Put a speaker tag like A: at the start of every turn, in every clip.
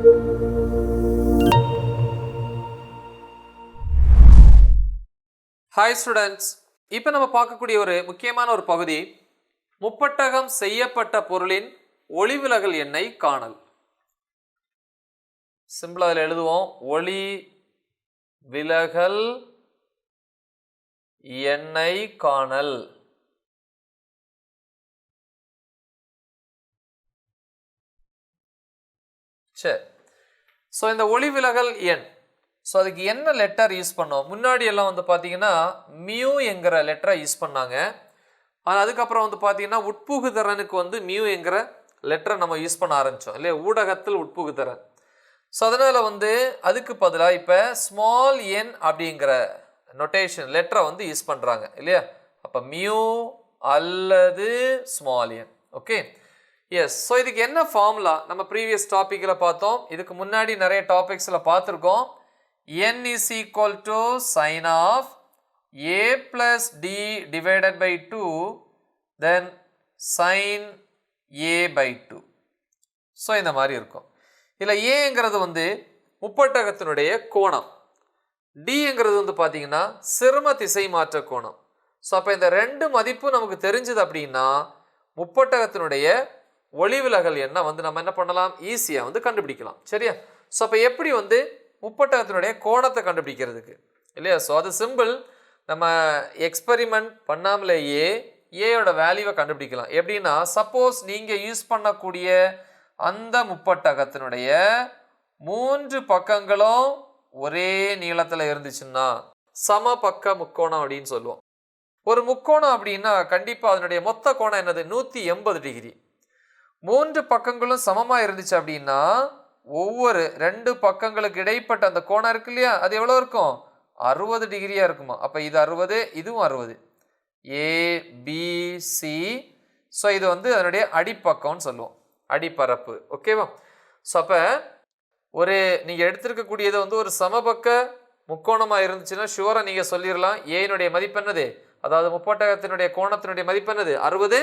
A: Hi students, இப்போ நம்ம பார்க்கக்கூடிய ஒரு முக்கியமான ஒரு பகுதி முப்பட்டகம் செய்யப்பட்ட பொருளின் ஒளிவிலகல் எண்ணை காணல். சிம்பிளா அதில் எழுதுவோம், ஒளி விலகல் எண்ணை காணல். சரி, ஸோ இந்த ஒளிவிலகல் எண், ஸோ அதுக்கு என்ன லெட்டர் யூஸ் பண்ணோம்? முன்னாடி எல்லாம் வந்து பார்த்தீங்கன்னா மியூ என்கிற லெட்டரை யூஸ் பண்ணாங்க. ஆனால் அதுக்கப்புறம் வந்து பார்த்தீங்கன்னா உட்புகுதிறனுக்கு வந்து மியூ என்கிற லெட்டரை நம்ம யூஸ் பண்ண ஆரம்பித்தோம் இல்லையா, ஊடகத்தில் உட்புகுதிறன். ஸோ அதனால் வந்து அதுக்கு பதிலாக இப்போ ஸ்மால் என் அப்படிங்கிற நொட்டேஷன் லெட்டரை வந்து யூஸ் பண்ணுறாங்க இல்லையா. அப்போ மியூ அல்லது small n. Okay, yes. So இதுக்கு என்ன ஃபார்முலா நம்ம ப்ரீவியஸ் டாப்பிக்கில் பார்த்தோம், இதுக்கு முன்னாடி நிறைய டாபிக்ஸில் பார்த்துருக்கோம். n is equal to sin of a plus d divided by 2 then sin a by 2. So இந்த மாதிரி இருக்கும். இதில் ஏங்கிறது வந்து முப்பட்டகத்தினுடைய கோணம், டிங்கிறது வந்து பார்த்தீங்கன்னா சிறும திசை மாற்ற கோணம். ஸோ அப்போ இந்த ரெண்டு மதிப்பு நமக்கு தெரிஞ்சது அப்படின்னா முப்பட்டகத்தினுடைய ஒளிவிலகல் எண்ணை வந்து நம்ம என்ன பண்ணலாம், ஈஸியாக வந்து கண்டுபிடிக்கலாம். சரியா? ஸோ அப்போ எப்படி வந்து முப்பட்டகத்தினுடைய கோணத்தை கண்டுபிடிக்கிறதுக்கு இல்லையா. ஸோ அது சிம்பிள், நம்ம எக்ஸ்பெரிமெண்ட் பண்ணாமலேயே ஏயோட வேல்யூவை கண்டுபிடிக்கலாம். எப்படின்னா, சப்போஸ் நீங்கள் யூஸ் பண்ணக்கூடிய அந்த முப்பட்டகத்தினுடைய 3 பக்கங்களும் ஒரே நீளத்தில் இருந்துச்சுன்னா சம பக்க முக்கோணம் அப்படின்னு சொல்லுவோம். ஒரு முக்கோணம் அப்படின்னா கண்டிப்பாக அதனுடைய மொத்த கோணம் என்னது, 180 டிகிரி. 3 பக்கங்களும் சமமாக இருந்துச்சு அப்படின்னா ஒவ்வொரு 2 பக்கங்களுக்கு இடைப்பட்ட அந்த கோணம் இருக்கு இல்லையா, அது எவ்வளோ இருக்கும், 60 டிகிரியாக இருக்குமா. அப்போ இது 60, இதுவும் 60, ஏபிசி. ஸோ இது வந்து அதனுடைய அடிப்பக்கம்னு சொல்லுவோம், அடிப்பரப்பு. ஓகேவா? ஸோ அப்போ ஒரு நீங்கள் எடுத்திருக்கக்கூடியது வந்து ஒரு சமபக்க முக்கோணமாக இருந்துச்சுன்னா ஷுவராக நீங்கள் சொல்லிடலாம் ஏனுடைய மதிப்பு என்னது, அதாவது முப்பட்டகத்தினுடைய கோணத்தினுடைய மதிப்பு என்னது, 60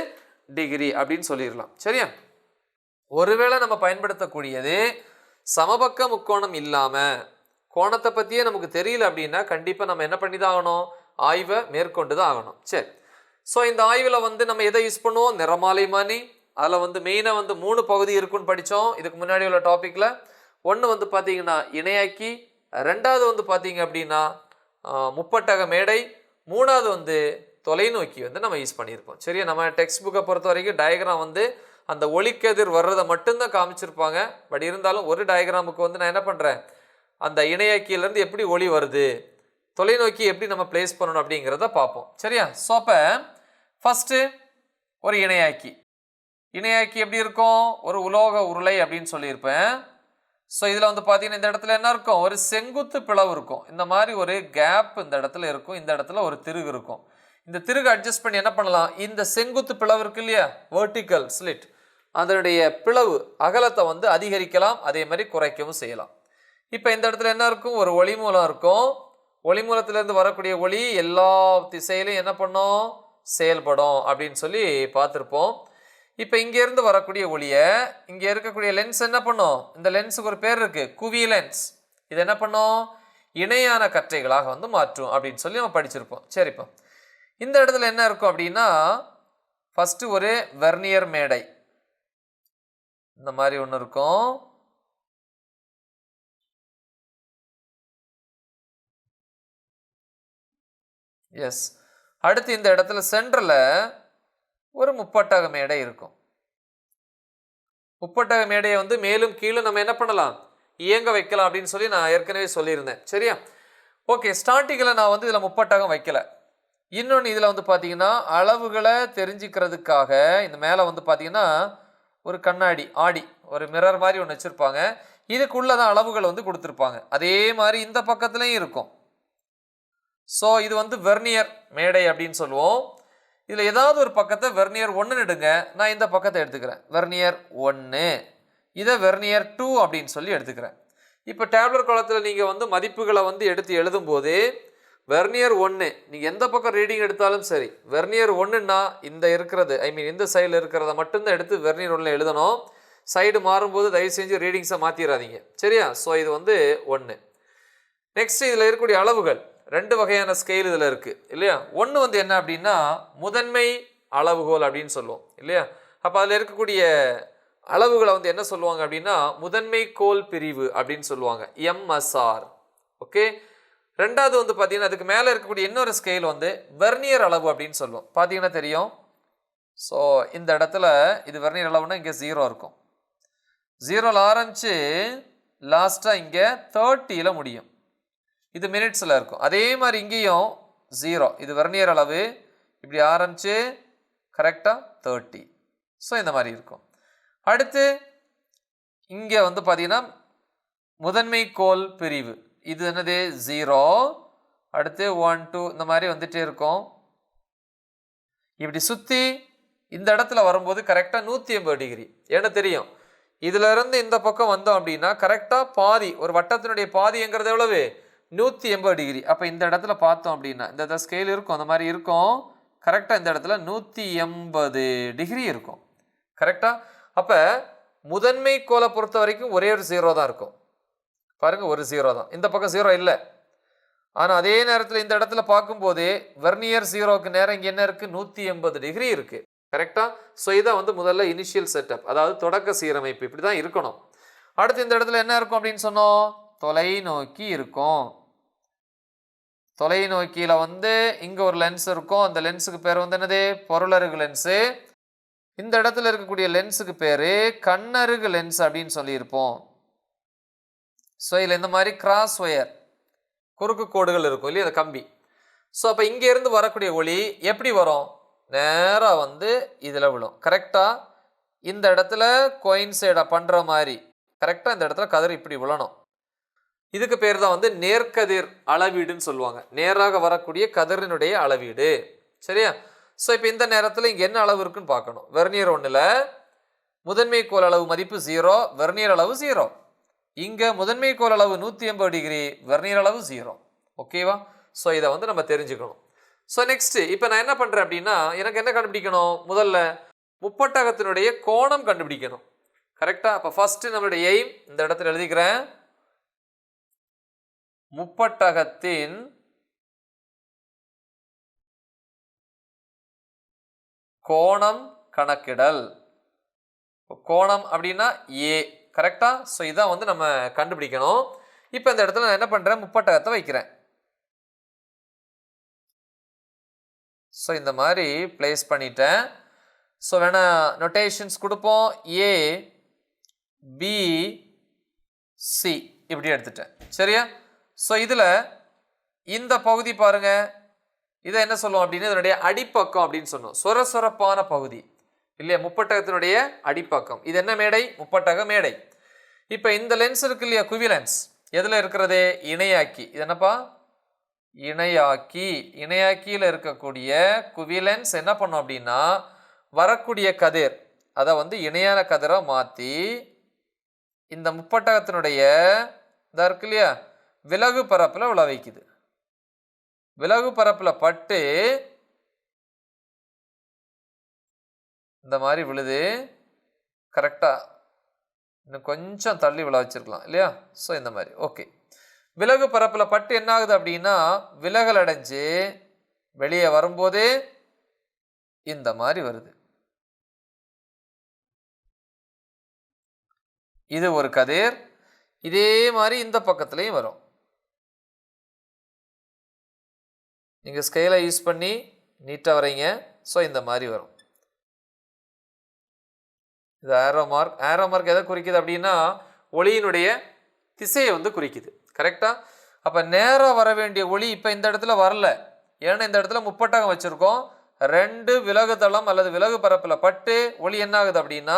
A: டிகிரி அப்படின்னு சொல்லிடலாம். சரியா? ஒருவேளை நம்ம பயன்படுத்தக்கூடியது சமபக்க முக்கோணம் இல்லாமல் கோணத்தை பற்றியே நமக்கு தெரியல அப்படின்னா கண்டிப்பாக நம்ம என்ன பண்ணி தான் ஆகணும், ஆய்வை மேற்கொண்டு தான் ஆகணும். சரி, ஸோ இந்த ஆய்வில் வந்து நம்ம எதை யூஸ் பண்ணுவோம், நிறமாலைமானி. அதில் வந்து மெயினாக வந்து 3 பகுதி இருக்குன்னு படித்தோம் இதுக்கு முன்னாடி உள்ள டாப்பிக்கில். ஒன்று வந்து பார்த்தீங்கன்னா இணையாக்கி, ரெண்டாவது வந்து பார்த்தீங்க அப்படின்னா முப்பட்டக மேடை, மூணாவது வந்து தொலைநோக்கி வந்து நம்ம யூஸ் பண்ணியிருப்போம். சரியா? நம்ம டெக்ஸ்ட் புக்கை பொறுத்த வரைக்கும் டயக்ராம் வந்து அந்த ஒளிக்கதிர் வர்றதை மட்டும்தான் காமிச்சிருப்பாங்க. பட் இருந்தாலும் ஒரு டயக்ராமுக்கு வந்து நான் என்ன பண்ணுறேன், அந்த இணையாக்கியிலேருந்து எப்படி ஒளி வருது, தொலைநோக்கி எப்படி நம்ம பிளேஸ் பண்ணணும் அப்படிங்கிறத பார்ப்போம். சரியா? ஸோ அப்போ ஃபஸ்ட்டு ஒரு இணையாக்கி. இணையாக்கி எப்படி இருக்கும், ஒரு உலோக உருளை அப்படின்னு சொல்லியிருப்பேன். ஸோ இதில் வந்து பார்த்தீங்கன்னா இந்த இடத்துல என்ன இருக்கும், ஒரு செங்குத்து பிளவு இருக்கும். இந்த மாதிரி ஒரு கேப் இந்த இடத்துல இருக்கும், இந்த இடத்துல ஒரு திருகு இருக்கும். இந்த திருகு அட்ஜஸ்ட் பண்ணி என்ன பண்ணலாம், இந்த செங்குத்து பிளவு இருக்கு இல்லையா, வெர்டிக்கல் ஸ்லிட், அதனுடைய பிளவு அகலத்தை வந்து அதிகரிக்கலாம், அதே மாதிரி குறைக்கவும் செய்யலாம். இப்போ இந்த இடத்துல என்ன இருக்கும், ஒரு ஒளி மூலம் இருக்கும். ஒளி மூலத்திலேருந்து வரக்கூடிய ஒளி எல்லா திசையிலையும் என்ன பண்ணும், செயல்படும் அப்படின்னு சொல்லி பார்த்துருப்போம். இப்போ இங்கேருந்து வரக்கூடிய ஒளியை இங்கே இருக்கக்கூடிய லென்ஸ் என்ன பண்ணும், இந்த லென்ஸுக்கு ஒரு பேர் இருக்குது, குவி லென்ஸ். இது என்ன பண்ணும், இணையான கற்றைகளாக வந்து மாற்றும் அப்படின்னு சொல்லி நம்ம படிச்சிருப்போம். சரிப்பா, இந்த இடத்துல என்ன இருக்கும் அப்படின்னா ஃபஸ்ட்டு ஒரு வெர்னியர் மேடை இந்த மாதிரி ஒன்று இருக்கும். எஸ், அடுத்து இந்த இடத்துல சென்டரில் ஒரு முப்பட்டக மேடை இருக்கும். முப்பட்டக மேடையை வந்து மேலும் கீழே நம்ம என்ன பண்ணலாம், இயங்க வைக்கலாம் அப்படின்னு சொல்லி நான் ஏற்கனவே சொல்லியிருந்தேன். சரியா? ஓகே, ஸ்டார்டிங்கில் நான் வந்து இதில் முப்பட்டகம் வைக்கல. இன்னொன்று இதில் வந்து பார்த்தீங்கன்னா அளவுகளை தெரிஞ்சுக்கிறதுக்காக இந்த மேலே வந்து பார்த்தீங்கன்னா ஒரு கண்ணாடி ஆடி ஒரு மிரர் மாதிரி ஒன்று வச்சுருப்பாங்க. இதுக்குள்ளே தான் அளவுகள் வந்து கொடுத்துருப்பாங்க. அதே மாதிரி இந்த பக்கத்துலேயும் இருக்கும். ஸோ இது வந்து வெர்னியர் மேடை அப்படின்னு சொல்லுவோம். இதில் ஏதாவது ஒரு பக்கத்தை வெர்னியர் 1 எடுங்க, நான் இந்த பக்கத்தை எடுத்துக்கிறேன் வெர்னியர் 1, இதை வெர்னியர் 2 அப்படின்னு சொல்லி எடுத்துக்கிறேன். இப்போ டேப்லெட் காலத்தில் நீங்கள் வந்து மதிப்புகளை வந்து எடுத்து எழுதும்போது வெர்னியர் 1 நீங்கள் எந்த பக்கம் ரீடிங் எடுத்தாலும் சரி, வெர்னியர் 1ன்னா இந்த இருக்கிறது, இந்த சைடில் இருக்கிறத மட்டும்தான் எடுத்து வெர்னியர் 1 எழுதணும். சைடு மாறும்போது தயவு செஞ்சு ரீடிங்ஸை மாற்றிடாதீங்க. சரியா? ஸோ இது வந்து 1. நெக்ஸ்ட் இதில் இருக்கக்கூடிய அளவுகள் 2 வகையான ஸ்கேல் இதில் இருக்குது இல்லையா? ஒன்று வந்து என்ன அப்படின்னா முதன்மை அளவுகோல் அப்படின்னு சொல்லுவோம் இல்லையா? அப்போ அதில் இருக்கக்கூடிய அளவுகளை வந்து என்ன சொல்லுவாங்க அப்படின்னா முதன்மை கோல் பிரிவு அப்படின்னு சொல்லுவாங்க, MSR. ஓகே. ரெண்டாவது வந்து பார்த்தீங்கன்னா அதுக்கு மேலே இருக்கக்கூடிய இன்னொரு ஸ்கேல் வந்து வெர்னியர் அளவு அப்படின்னு சொல்லுவோம். பார்த்தீங்கன்னா தெரியும். ஸோ இந்த இடத்துல இது வெர்னியர் அளவுனா இங்கே 0 இருக்கும். 0ல் ஆரம்பிச்சு லாஸ்ட்டாக இங்கே 30ல் முடியும். இது மினிட்ஸில் இருக்கும். அதே மாதிரி இங்கேயும் 0, இது வெர்னியர் அளவு, இப்படி ஆரம்பிச்சு கரெக்டாக 30. ஸோ இந்த மாதிரி இருக்கும். அடுத்து இங்கே வந்து பார்த்தீங்கன்னா முதன்மை கோல் பிரிவு, இது என்னது 0, அடுத்து 1 2 இந்த மாதிரி வந்துட்டே இருக்கும். இப்படி சுற்றி இந்த இடத்துல வரும்போது கரெக்டாக 180 டிகிரி. ஏன்னா தெரியும், இதுல இருந்து இந்த பக்கம் வந்தோம் அப்படின்னா கரெக்டாக பாதி, ஒரு வட்டத்தினுடைய பாதிங்கிறது எவ்வளவு? 180 டிகிரி. அப்போ இந்த இடத்துல பார்த்தோம் அப்படின்னா இந்த ஸ்கேல் இருக்கும், அந்த மாதிரி இருக்கும். கரெக்டாக இந்த இடத்துல 180 டிகிரி இருக்கும். கரெக்டா? அப்போ முதன்மை கோலை பொறுத்த வரைக்கும் ஒரே ஒரு 0 தான் இருக்கும். பாருங்க, ஒரு 0 தான். இந்த பக்கம் 0 இல்லை. ஆனால் அதே நேரத்தில் இந்த இடத்துல பார்க்கும்போது வெர்னியர் 0க்கு நேரம் இங்கே என்ன இருக்குது? 180 டிகிரி இருக்குது. கரெக்டா? ஸோ இதான் வந்து முதல்ல இனிஷியல் செட்டப், அதாவது தொடக்க சீரமைப்பு. இப்படி தான் இருக்கணும். அடுத்து இந்த இடத்துல என்ன இருக்கும் அப்படின்னு சொன்னோம்? தொலைநோக்கி இருக்கும். தொலைநோக்கியில் வந்து இங்கே ஒரு லென்ஸ் இருக்கும். அந்த லென்ஸுக்கு பேர் வந்து என்னது? பொருளருகு லென்ஸு. இந்த இடத்துல இருக்கக்கூடிய லென்ஸுக்கு பேர் கண்ணருகு லென்ஸ் அப்படின்னு சொல்லியிருப்போம். ஸோ இதில் இந்த மாதிரி கிராஸ் ஒயர், குறுக்கு கோடுகள் இருக்கும் இல்லையா, அந்த கம்பி. ஸோ அப்போ இங்கேருந்து வரக்கூடிய ஒளி எப்படி வரும்? நேராக வந்து இதில் விழும். கரெக்டாக இந்த இடத்துல கோயின்சைடாக பண்ணுற மாதிரி கரெக்டாக இந்த இடத்துல கதிர் இப்படி விழணும். இதுக்கு பேர் தான் வந்து நேர்கதிர் அளவீடுன்னு சொல்லுவாங்க. நேராக வரக்கூடிய கதிரினுடைய அளவீடு. சரியா? ஸோ இப்போ இந்த நேரத்தில் இங்கே என்ன அளவு இருக்குன்னு பார்க்கணும். வெர்னியர் 1ல் முதன்மை கோல் அளவு மதிப்பு 0, வெர்னியர் அளவு 0. இங்கே முதன்மை கோல் அளவு 180 டிகிரி, வெர்னியர் அளவு 0. ஓகேவா? ஸோ இதை வந்து நம்ம தெரிஞ்சுக்கணும். ஸோ நெக்ஸ்ட் இப்போ நான் என்ன பண்ணுறேன் அப்படின்னா எனக்கு என்ன கண்டுபிடிக்கணும்? முதல்ல முப்பட்டகத்தினுடைய கோணம் கண்டுபிடிக்கணும். கரெக்டா? அப்போ ஃபர்ஸ்ட் நம்மளுடைய எய்ம் இந்த இடத்துல எழுதிக்கிறேன். முப்பட்டகத்தின் கோணம் கணக்கிடல். கோணம் அப்படின்னா A. கரெக்டா? ஸோ இதான் வந்து நம்ம கண்டுபிடிக்கணும். இப்போ இந்த இடத்துல நான் என்ன பண்ணுறேன்? முப்பட்டகத்தை வைக்கிறேன். ஸோ இந்த மாதிரி பிளேஸ் பண்ணிட்டேன். ஸோ வேணா நோட்டேஷன்ஸ் கொடுப்போம். A B C இப்படி எடுத்துட்டேன். சரியா? ஸோ இதில் இந்த பகுதி பாருங்க, இதை என்ன சொல்லுவோம் அப்படின்னா இதனுடைய அடிப்பக்கம் அப்படின்னு சொன்னோம். சொரசொரப்பான பகுதி இல்லையா, முப்பட்டகத்தினுடைய அடிப்பக்கம். இது என்ன மேடை? முப்பட்டக மேடை. இப்போ இந்த லென்ஸ் இருக்கு இல்லையா, குவி லென்ஸ், எதில் இருக்கிறது? இணையாக்கி. இது என்னப்பா? இணையாக்கி. இணையாக்கியில் இருக்கக்கூடிய குவி லென்ஸ் என்ன பண்ணும் அப்படின்னா வரக்கூடிய கதிர் அதை வந்து இணையான கதிராக மாற்றி இந்த முப்பட்டகத்தினுடைய இதாக இருக்கு இல்லையா விலகு பரப்பில் விழ வைக்குது. விலகு பரப்பில் பட்டு இந்த மாதிரி விழுது. கரெக்டாக இன்னும் கொஞ்சம் தள்ளி விழ வச்சிருக்கலாம் இல்லையா? ஸோ இந்த மாதிரி. ஓகே. விலகு பரப்பில் பட்டு என்ன ஆகுது அப்படின்னா விலகல் அடைஞ்சு வெளியே வரும்போது இந்த மாதிரி வருது. இது ஒரு கதிர். இதே மாதிரி இந்த பக்கத்துலையும் வரும். நீங்கள் ஸ்கேலை யூஸ் பண்ணி நீட்டாக வரைங்க. ஸோ இந்த மாதிரி வரும். இது ஆரோ மார்க். ஆரோ மார்க் எதை குறிக்குது அப்படின்னா ஒளியினுடைய திசையை வந்து குறிக்குது. கரெக்டாக? அப்போ நேராக வர வேண்டிய ஒளி இப்போ இந்த இடத்துல வரல. ஏன்னா இந்த இடத்துல முப்பட்டகம் வச்சுருக்கோம். 2 விலகு தளம் அல்லது விலகு பரப்பில் பட்டு ஒளி என்ன ஆகுது அப்படின்னா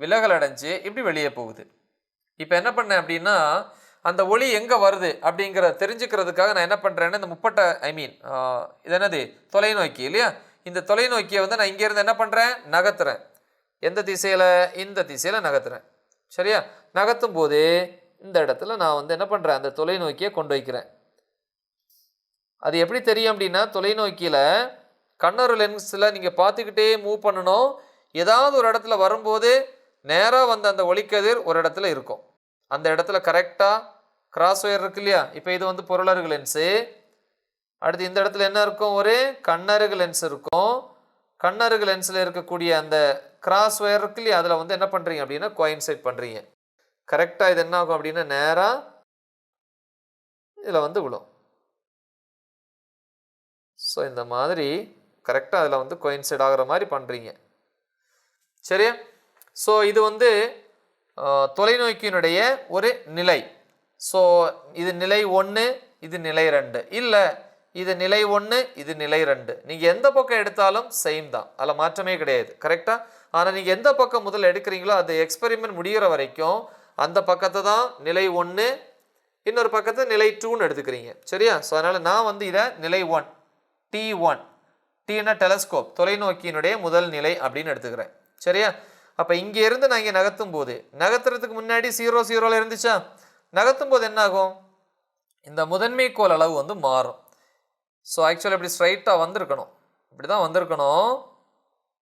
A: விலகல் அடைஞ்சு இப்படி வெளியே போகுது. இப்போ என்ன பண்ணேன் அப்படின்னா அந்த ஒளி எங்கே வருது அப்படிங்கிற தெரிஞ்சுக்கிறதுக்காக நான் என்ன பண்ணுறேன்னா இந்த இது என்னது? தொலைநோக்கி இல்லையா? இந்த தொலைநோக்கியை வந்து நான் இங்கேருந்து என்ன பண்ணுறேன்? நகர்த்துறேன். எந்த திசையில்? இந்த திசையில் நகர்த்துறேன். சரியா? நகர்த்தும் போது இந்த இடத்துல நான் வந்து என்ன பண்ணுறேன்? அந்த தொலைநோக்கியை கொண்டு வைக்கிறேன். அது எப்படி தெரியும் அப்படின்னா தொலைநோக்கியில் கண்ணொரு லென்ஸில் நீங்கள் பார்த்துக்கிட்டே மூவ் பண்ணணும். ஏதாவது ஒரு இடத்துல வரும்போது நேராக வந்த அந்த ஒளிக்கதிர் ஒரு இடத்துல இருக்கும். அந்த இடத்துல கரெக்டாக கிராஸ் ஒயர் இருக்கு இல்லையா? இப்போ இது வந்து புரளருகு லென்ஸு. அடுத்து இந்த இடத்துல என்ன இருக்கும்? ஒரு கண்ணருகு லென்ஸ் இருக்கும். கண்ணருகு லென்ஸில் இருக்கக்கூடிய அந்த கிராஸ் ஒயர் இருக்கு இல்லையா? அதில் வந்து என்ன பண்ணுறீங்க அப்படின்னா கோயின்சைட் பண்ணுறீங்க. கரெக்டாக இது என்ன ஆகும் அப்படின்னா நேராக இதில் வந்து விழும். ஸோ இந்த மாதிரி கரெக்டாக அதில் வந்து கோயின்சைட் ஆகிற மாதிரி பண்ணுறீங்க. சரியா? ஸோ இது வந்து தொலைநோக்கியினுடைய ஒரு நிலை. ஸோ இது நிலை 1, இது நிலை 2, இல்லை இது நிலை 1, இது நிலை 2. நீங்கள் எந்த பக்கம் எடுத்தாலும் சேம் தான், அதில் மாற்றமே கிடையாது. கரெக்டாக? ஆனால் நீங்கள் எந்த பக்கம் முதல்ல எடுக்கிறீங்களோ அது எக்ஸ்பெரிமெண்ட் முடிகிற வரைக்கும் அந்த பக்கத்தை தான் நிலை 1, இன்னொரு பக்கத்தை நிலை 2ன்னு எடுத்துக்கிறீங்க. சரியா? ஸோ அதனால் நான் வந்து இதை நிலை 1, T1, Tனா டெலஸ்கோப், தொலைநோக்கியினுடைய முதல் நிலை அப்படின்னு எடுத்துக்கிறேன். சரியா? அப்போ இங்கே இருந்து நான் இங்கே நகர்த்தும் போது, நகர்த்துறதுக்கு முன்னாடி 0 0ல் இருந்துச்சா? நகர்த்தும் போது என்ன ஆகும்? இந்த முதன்மை கோள் அளவு வந்து மாறும். ஸோ ஆக்சுவலாக இப்படி ஸ்ட்ரைட்டாக வந்திருக்கணும், இப்படி தான் வந்திருக்கணும்.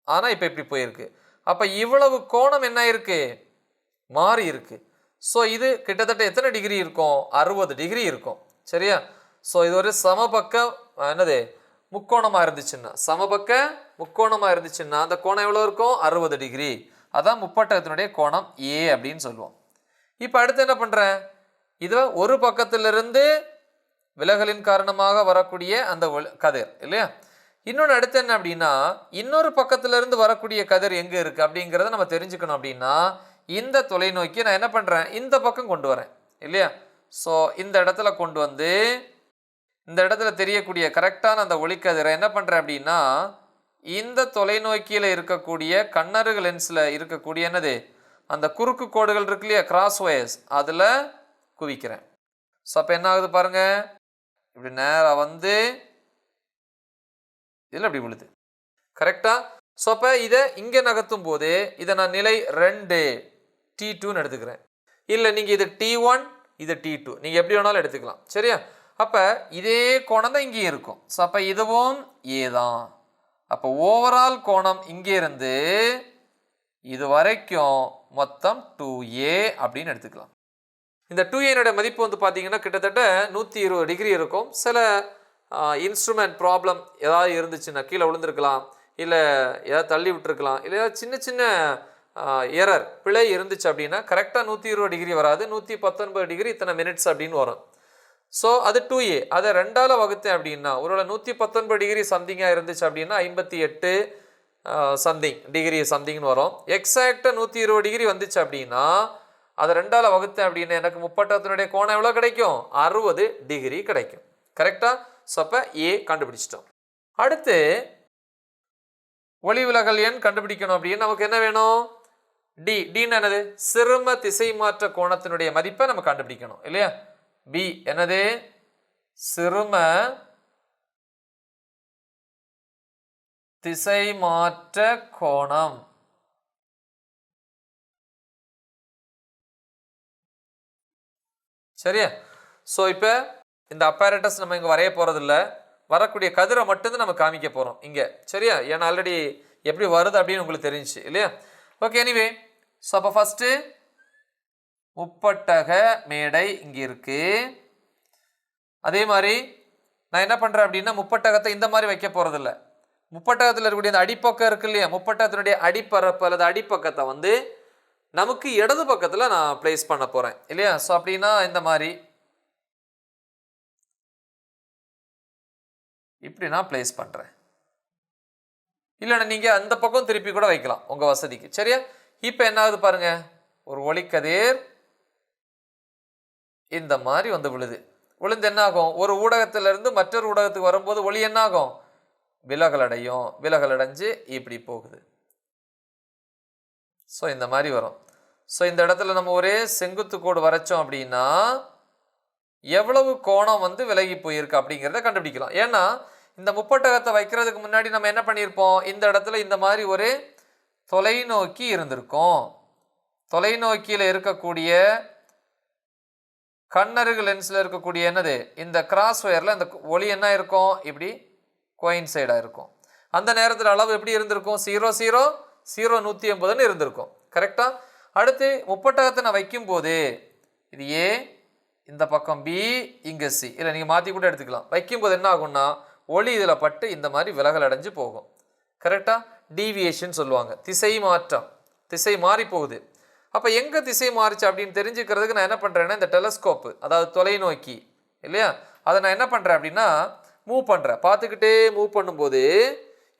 A: ஆனால் இப்போ இப்படி போயிருக்கு. அப்போ இவ்வளவு கோணம் என்ன இருக்கு? மாறி இருக்கு. ஸோ இது கிட்டத்தட்ட எத்தனை டிகிரி இருக்கும்? 60 டிகிரி இருக்கும். சரியா? ஸோ இது ஒரு சமபக்க என்னது முக்கோணமாக இருந்துச்சுன்னா, சமபக்க முக்கோணமாக இருந்துச்சுன்னா அந்த கோணம் எவ்வளோ இருக்கும்? 60 டிகிரி. அதான் முப்பட்டகத்தினுடைய கோணம் ஏ அப்படின்னு சொல்லுவோம். இப்போ அடுத்து என்ன பண்ணுறேன்? இதை ஒரு பக்கத்திலிருந்து விலகலின் காரணமாக வரக்கூடிய அந்த கதிர் இல்லையா? இன்னொன்று அடுத்து என்ன அப்படின்னா, இன்னொரு பக்கத்திலிருந்து வரக்கூடிய கதிர் எங்கே இருக்குது அப்படிங்கிறத நம்ம தெரிஞ்சுக்கணும். அப்படின்னா இந்த தொலைநோக்கி நான் என்ன பண்ணுறேன்? இந்த பக்கம் கொண்டு வரேன் இல்லையா? ஸோ இந்த இடத்துல கொண்டு வந்து இந்த இடத்துல தெரியக்கூடிய கரெக்டான அந்த ஒளிக்கதிரை என்ன பண்ணுறேன் அப்படின்னா, இந்த தொலைநோக்கியில் இருக்கக்கூடிய கண்ணருகு லென்ஸில் இருக்கக்கூடிய என்னது அந்த குறுக்கு கோடுகள் இருக்கு இல்லையா, கிராஸ் ஒயர்ஸ், அதில் குவிக்கிறேன். ஸோ அப்போ என்ன ஆகுது பாருங்க, இப்படி நேராக வந்து இதில் அப்படி விழுது. கரெக்டா? ஸோ அப்போ இதை இங்கே நகர்த்தும் போது இதை நான் நிலை 2 T2ன்னு எடுத்துக்கிறேன். இல்லை நீங்கள் இது T1, இது T2, நீங்கள் எப்படி வேணாலும் எடுத்துக்கலாம். சரியா? அப்போ இதே கோணம் தான் இங்கேயும் இருக்கும். ஸோ அப்போ இதுவும் ஏ தான். அப்போ ஓவரால் கோணம் இங்கே இருந்து இது வரைக்கும் மொத்தம் 2A அப்படின்னு எடுத்துக்கலாம். இந்த 2A மதிப்பு வந்து பார்த்தீங்கன்னா கிட்டத்தட்ட 120 டிகிரி இருக்கும். சில இன்ஸ்ட்ருமெண்ட் ப்ராப்ளம் ஏதாவது இருந்துச்சுன்னா, கீழே விழுந்திருக்கலாம், இல்லை ஏதாவது தள்ளி விட்டுருக்கலாம், இல்லை ஏதாவது சின்ன சின்ன எரர் பிழை இருந்துச்சு அப்படின்னா கரெக்டாக 120 டிகிரி வராது, 119 டிகிரி இத்தனை மினிட்ஸ் அப்படின்னு வரும். ஸோ அது 2A. அதை 2ஆல் வகுத்தேன் அப்படின்னா ஒருவேளை 119 டிகிரி சம்திங்காக இருந்துச்சு அப்படின்னா 58 சம்திங் டிகிரி சம்திங்னு வரும். எக்ஸாக்டாக 120 டிகிரி வந்துச்சு அப்படின்னா அதை 2ஆல் வகுத்தேன் அப்படின்னா எனக்கு முப்பட்டகத்தினுடைய கோணம் எவ்வளோ கிடைக்கும்? 60 டிகிரி கிடைக்கும். கரெக்டாக? ஸோ அப்போ ஏ கண்டுபிடிச்சிட்டோம். அடுத்து ஒளி விலகல் எண் கண்டுபிடிக்கணும் அப்படின்னு நமக்கு என்ன வேணும்? டின்னு என்னது? சிறும திசை மாற்ற கோணத்தினுடைய மதிப்பை நம்ம கண்டுபிடிக்கணும் இல்லையா? பி என்னது? சிறும திசை மாற்ற கோணம். சரியா? ஸோ இப்போ இந்த அப்பேரட்டஸ் நம்ம இங்கே வரைய போகிறதில்ல, வரக்கூடிய கதிரை மட்டும்தான் நம்ம காமிக்க போகிறோம் இங்கே. சரியா? ஏன்னா ஆல்ரெடி எப்படி வருது அப்படின்னு உங்களுக்கு தெரிஞ்சு இல்லையா? Okay, anyway. ஸோ அப்போ ஃபஸ்ட்டு முப்பட்டக மேடை இங்கே இருக்குது. அதே மாதிரி நான் என்ன பண்ணுறேன் அப்படின்னா முப்பட்டகத்தை இந்த மாதிரி வைக்க போகிறதில்ல. முப்பட்டகத்தில் இருக்கக்கூடிய அந்த அடிப்பக்கம் இருக்கு இல்லையா, முப்பட்டகத்தினுடைய அடிப்பரப்பு அல்லது அடிப்பக்கத்தை வந்து நமக்கு இடது பக்கத்தில் நான் பிளேஸ் பண்ண போகிறேன் இல்லையா? ஸோ அப்படின்னா இந்த மாதிரி இப்படி நான் பிளேஸ் பண்ணுறேன். இல்லைன்னா நீங்கள் அந்த பக்கம் திருப்பி கூட வைக்கலாம் உங்கள் வசதிக்கு. சரியா? இப்போ என்ன ஆகுது பாருங்க, ஒரு ஒளிக்கதிர் இந்த மாதிரி வந்து விழுது. விழுந்து என்ன ஆகும்? ஒரு ஊடகத்திலிருந்து மற்றொரு ஊடகத்துக்கு வரும்போது ஒளி என்ன ஆகும்? விலகல் அடையும். விலகல் அடைஞ்சு இப்படி போகுது. ஸோ இந்த மாதிரி வரும். ஸோ இந்த இடத்துல நம்ம ஒரே செங்குத்து கோடு வரைச்சோம் அப்படின்னா எவ்வளவு கோணம் வந்து விலகி போயிருக்கு அப்படிங்கிறத கண்டுபிடிக்கலாம். ஏன்னா இந்த முப்பட்டகத்தை வைக்கிறதுக்கு முன்னாடி நம்ம என்ன பண்ணியிருப்போம்? இந்த இடத்துல இந்த மாதிரி ஒரு தொலைநோக்கி இருந்திருக்கும். தொலைநோக்கியில் இருக்கக்கூடிய கண்ணருகு லென்ஸில் இருக்கக்கூடிய என்னது இந்த கிராஸ் ஒயரில் இந்த ஒளி என்ன இருக்கும்? இப்படி கோயின்சைடாக இருக்கும். அந்த நேரத்தில் அளவு எப்படி இருந்திருக்கும்? 0 0 0 180ன்னு இருந்திருக்கும். கரெக்டாக? அடுத்து முப்பட்டகத்தை நான் வைக்கும்போது இது ஏ, இந்த பக்கம் பி, இங்கே சி, இல்லை நீங்கள் மாற்றி கூட எடுத்துக்கலாம். வைக்கும்போது என்ன ஆகும்னா ஒளி இதில் பட்டு இந்த மாதிரி விலகல் அடைஞ்சு போகும். கரெக்டாக டீவியேஷன் சொல்லுவாங்க, திசை மாற்றம், திசை மாறி போகுது. அப்போ எங்கே திசை மாறிச்சு அப்படின்னு தெரிஞ்சுக்கிறதுக்கு நான் என்ன பண்ணுறேன்னா இந்த டெலஸ்கோப்பு, அதாவது தொலைநோக்கி இல்லையா, அதை நான் என்ன பண்ணுறேன் அப்படின்னா மூவ் பண்ணுறேன். பார்த்துக்கிட்டே மூவ் பண்ணும்போது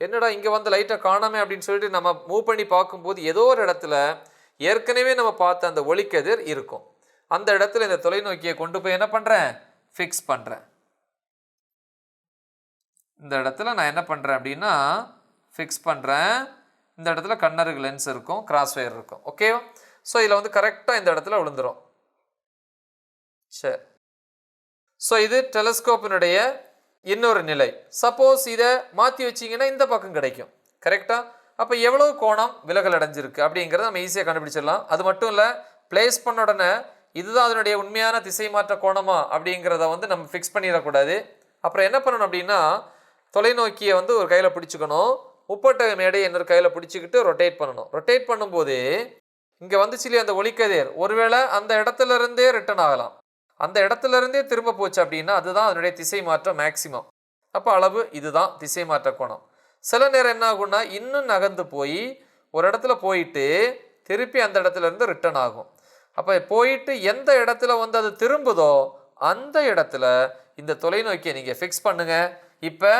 A: என்னடா இங்கே வந்து லைட்டை காணாமே அப்படின்னு சொல்லிட்டு நம்ம மூவ் பண்ணி பார்க்கும்போது ஏதோ ஒரு இடத்துல ஏற்கனவே நம்ம பார்த்த அந்த ஒளிக்கதிர் இருக்கும். அந்த இடத்துல இந்த தொலைநோக்கியை கொண்டு போய் என்ன பண்ணுறேன், ஃபிக்ஸ் பண்ணுறேன். இந்த இடத்துல நான் என்ன பண்ணுறேன் அப்படின்னா ஃபிக்ஸ் பண்ணுறேன். இந்த இடத்துல கண்ணருகு லென்ஸ் இருக்கும், கிராஸ் வயர் இருக்கும். ஓகேவா? ஸோ இதில் வந்து கரெக்டாக இந்த இடத்துல விழுந்துடும். சரி, ஸோ இது டெலஸ்கோப்பினுடைய இன்னொரு நிலை. சப்போஸ் இதை மாற்றி வச்சிங்கன்னா இந்த பக்கம் கிடைக்கும். கரெக்டாக? அப்போ எவ்வளவு கோணம் விலகல் அடைஞ்சிருக்கு அப்படிங்கிறத நம்ம ஈஸியாக கண்டுபிடிச்சிடலாம். அது மட்டும் இல்லை, பிளேஸ் பண்ண உடனே இதுதான் அதனுடைய உண்மையான திசை மாற்ற கோணமா அப்படிங்கிறத வந்து நம்ம ஃபிக்ஸ் பண்ணிடக்கூடாது. அப்புறம் என்ன பண்ணணும் அப்படின்னா தொலைநோக்கியை வந்து ஒரு கையில் பிடிச்சிக்கணும், முப்பட்டக மேடையை இன்னொரு கையில் பிடிச்சிக்கிட்டு ரொட்டேட் பண்ணணும். ரொட்டேட் பண்ணும்போது இங்கே வந்துச்சு இல்லையா அந்த ஒளிக்கதிர், ஒருவேளை அந்த இடத்துல இருந்தே ரிட்டர்ன் ஆகலாம். அந்த இடத்துல இருந்தே திரும்ப போச்சு அப்படின்னா அதுதான் அதனுடைய திசை மாற்றம் மேக்சிமம். அப்போ அளவு இதுதான் திசை மாற்ற கோணம். சில நேரம் என்ன ஆகும்னா இன்னும் நகர்ந்து போய் ஒரு இடத்துல போயிட்டு திருப்பி அந்த இடத்துல இருந்து ரிட்டர்ன் ஆகும். அப்போ போயிட்டு எந்த இடத்துல வந்து அது திரும்புதோ அந்த இடத்துல இந்த தொலைநோக்கியை நீங்கள் ஃபிக்ஸ் பண்ணுங்க. இப்போ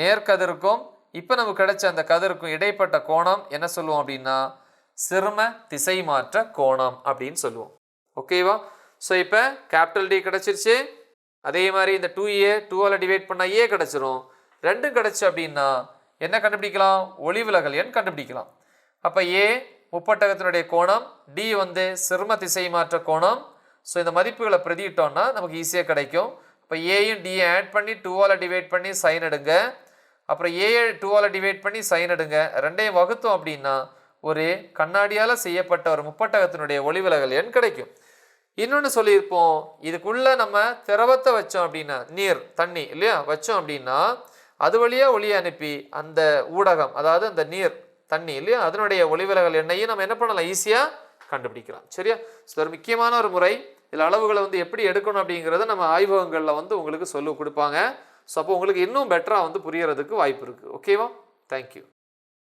A: நேர்கதிருக்கும் இப்போ நமக்கு கிடைச்ச அந்த கதிருக்கும் இடைப்பட்ட கோணம் என்ன சொல்லுவோம் அப்படின்னா சிறும திசை மாற்ற கோணம் அப்படின்னு சொல்லுவோம். ஓகேவா? ஸோ இப்போ கேபிட்டல் டி கிடச்சிருச்சு. அதே மாதிரி இந்த 2a 2ஆல் டிவைட் பண்ணால் ஏ கிடச்சிரும். ரெண்டும் கிடச்சி அப்படின்னா என்ன கண்டுபிடிக்கலாம், ஒளி விலகல் எண் கண்டுபிடிக்கலாம். அப்போ ஏ முப்பட்டகத்தினுடைய கோணம், டி வந்து சிறும திசை மாற்ற கோணம். ஸோ இந்த மதிப்புகளை பிரதியிட்டோம்னா நமக்கு ஈஸியாக கிடைக்கும். இப்போ ஏயும் டியை ஆட் பண்ணி 2ஆல் டிவைட் பண்ணி சைன் எடுங்க. அப்புறம் ஏயை 2ஆல் டிவைட் பண்ணி சைன் எடுங்க. ரெண்டையும் வகுத்தோம் அப்படின்னா ஒரு கண்ணாடியால் செய்யப்பட்ட ஒரு முப்பட்டகத்தினுடைய ஒளி விலகல் எண் கிடைக்கும். இன்னொன்று சொல்லியிருப்போம், இதுக்குள்ளே நம்ம திரவத்தை வச்சோம் அப்படின்னா நீர் தண்ணி இல்லையா வச்சோம் அப்படின்னா அது வழியாக ஒளி அனுப்பி அந்த ஊடகம், அதாவது அந்த நீர் தண்ணி இல்லையா அதனுடைய ஒளிவிலகல் எண்ணையும் நம்ம என்ன பண்ணலாம், ஈஸியாக கண்டுபிடிக்கலாம். சரியா? ஸோ ஒரு முக்கியமான ஒரு முறை. இதில் அளவுகளை வந்து எப்படி எடுக்கணும் அப்படிங்கிறத நம்ம ஆய்வகங்களில் வந்து உங்களுக்கு சொல்லி கொடுப்பாங்க. ஸோ அப்போ உங்களுக்கு இன்னும் பெட்டராக வந்து புரியறதுக்கு வாய்ப்பு இருக்குது. ஓகேவா? தேங்க்யூ.